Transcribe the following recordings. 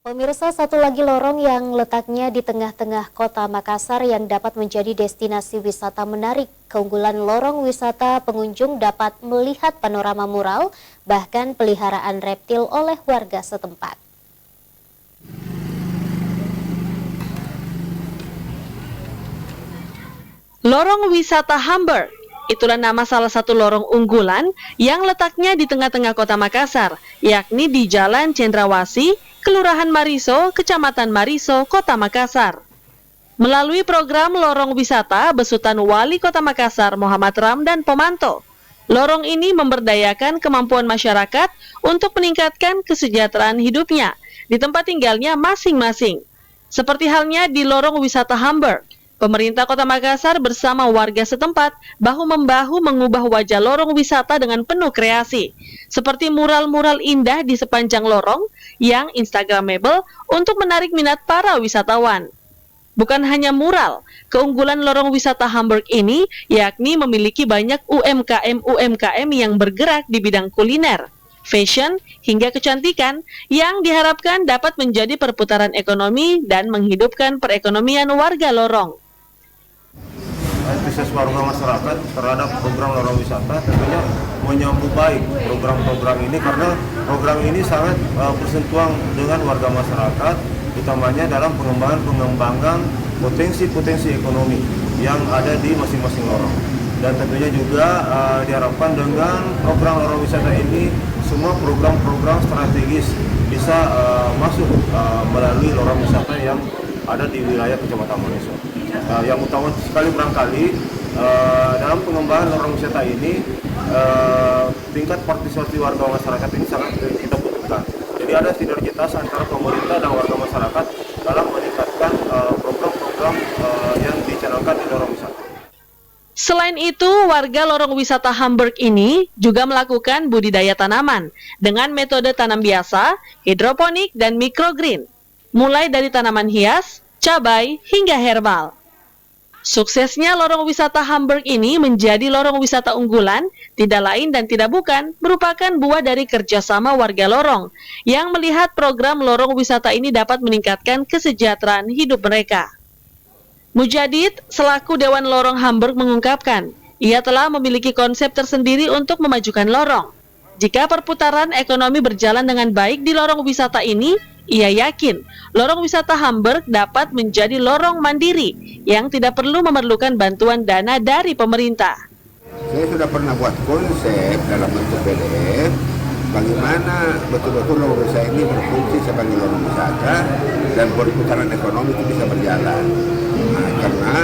Pemirsa, satu lagi lorong yang letaknya di tengah-tengah kota Makassar yang dapat menjadi destinasi wisata menarik. Keunggulan lorong wisata, pengunjung dapat melihat panorama mural, bahkan peliharaan reptil oleh warga setempat. Lorong wisata Hamburg, itulah nama salah satu lorong unggulan yang letaknya di tengah-tengah kota Makassar, yakni di Jalan Cendrawasih, Kelurahan Mariso, Kecamatan Mariso, Kota Makassar. Melalui program Lorong Wisata besutan Wali Kota Makassar Muhammad Ramdan Pomanto, lorong ini memberdayakan kemampuan masyarakat untuk meningkatkan kesejahteraan hidupnya di tempat tinggalnya masing-masing. Seperti halnya di Lorong Wisata Hamburg, pemerintah Kota Makassar bersama warga setempat bahu-membahu mengubah wajah lorong wisata dengan penuh kreasi, seperti mural-mural indah di sepanjang lorong yang instagramable untuk menarik minat para wisatawan. Bukan hanya mural, keunggulan lorong wisata Hamburg ini yakni memiliki banyak UMKM yang bergerak di bidang kuliner, fashion, hingga kecantikan yang diharapkan dapat menjadi perputaran ekonomi dan menghidupkan perekonomian warga lorong. Antusias warga masyarakat terhadap program lorong wisata tentunya menyambut baik program-program ini karena program ini sangat bersentuhan dengan warga masyarakat, utamanya dalam pengembangan potensi-potensi ekonomi yang ada di masing-masing lorong. Dan tentunya juga diharapkan dengan program lorong wisata ini semua program-program strategis bisa masuk melalui lorong wisata yang ada di wilayah Kecamatan Mariso. Yang utama sekali barangkali dalam pengembangan lorong wisata ini tingkat partisipasi warga masyarakat ini sangat kita butuhkan. Jadi ada sinergitas antara pemerintah dan warga masyarakat dalam meningkatkan program-program yang dicanangkan di lorong wisata. Selain itu, warga lorong wisata Hamburg ini juga melakukan budidaya tanaman dengan metode tanam biasa, hidroponik, dan microgreen, mulai dari tanaman hias, cabai, hingga herbal. Suksesnya lorong wisata Hamburg ini menjadi lorong wisata unggulan, tidak lain dan tidak bukan merupakan buah dari kerjasama warga lorong yang melihat program lorong wisata ini dapat meningkatkan kesejahteraan hidup mereka. Mujadid, selaku Dewan Lorong Hamburg mengungkapkan, ia telah memiliki konsep tersendiri untuk memajukan lorong. Jika perputaran ekonomi berjalan dengan baik di lorong wisata ini, ia yakin lorong wisata Hamburg dapat menjadi lorong mandiri yang tidak perlu memerlukan bantuan dana dari pemerintah. Saya sudah pernah buat konsep dalam bentuk PDF bagaimana betul-betul lorong wisata ini berfungsi sebagai lorong wisata dan perputaran ekonomi itu bisa berjalan. Nah, karena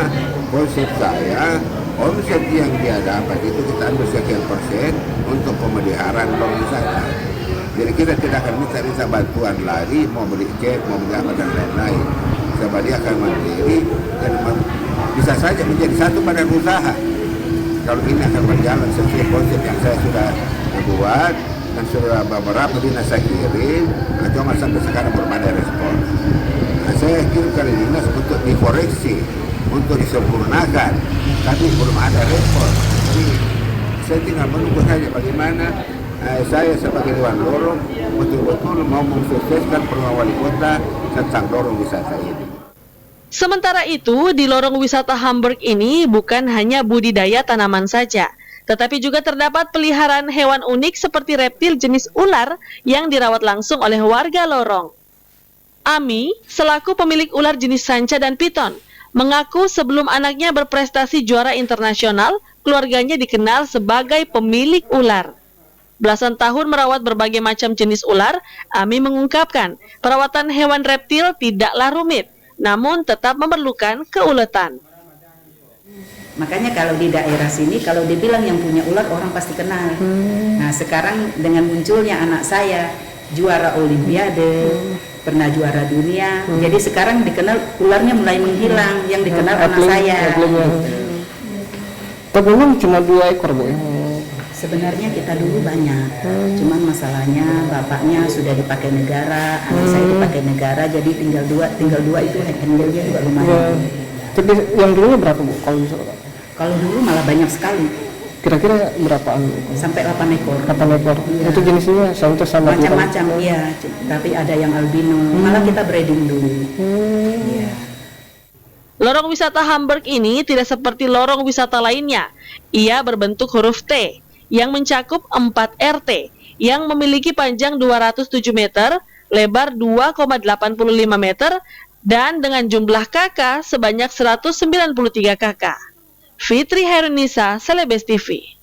konsep saya, omset yang dia dapat itu kita ambil sekian persen untuk pemeliharaan lorong wisata. Jadi kita tidak akan minta bantuan lagi, mau beli cek, mau beli apa dan lain-lain. Sebab dia akan mandiri dan bisa saja menjadi satu badan usaha. Kalau ini akan berjalan sesuai konsep yang saya sudah buat dan sudah beberapa dinas saya kirim, nah cuma sampai sekarang belum ada respon. Nah, saya kirimkan dinas untuk dikoreksi, untuk disempurnakan, tapi belum ada respon. Jadi saya tinggal menunggu saja bagaimana saya sebagai Dewan Lorong betul-betul mau mensukseskan program wali kota tentang lorong wisata ini. Sementara itu, di lorong wisata Hamburg ini bukan hanya budidaya tanaman saja, tetapi juga terdapat peliharaan hewan unik seperti reptil jenis ular yang dirawat langsung oleh warga lorong. Ami, selaku pemilik ular jenis sanca dan piton, mengaku sebelum anaknya berprestasi juara internasional, keluarganya dikenal sebagai pemilik ular. Belasan tahun merawat berbagai macam jenis ular, Ami mengungkapkan perawatan hewan reptil tidaklah rumit, namun tetap memerlukan keuletan. Makanya kalau di daerah sini, kalau dibilang yang punya ular, orang pasti kenal. Nah sekarang dengan munculnya anak saya, juara olimpiade, pernah juara dunia, jadi sekarang dikenal ularnya mulai menghilang, yang dikenal anak saya. Tapi cuma 2 ekor, Bu? Sebenarnya kita dulu banyak, cuman masalahnya bapaknya sudah dipakai negara, anak saya dipakai negara, jadi tinggal dua itu handle-nya juga lumayan. Tapi yang dulunya berapa, Bu? Kalau bisa? Kalau dulu malah banyak sekali. Kira-kira berapaan? Sampai 8 ekor. 8 ekor. Iya. Itu jenisnya sama Macam-macam, iya. Tapi ada yang albino. Malah kita breeding dulu. Iya. Lorong wisata Hamburg ini tidak seperti lorong wisata lainnya. Ia berbentuk huruf T yang mencakup 4 RT yang memiliki panjang 207 meter, lebar 2,85 meter, dan dengan jumlah kakak sebanyak 193 kakak. Fitri Herunisa, Celebes TV.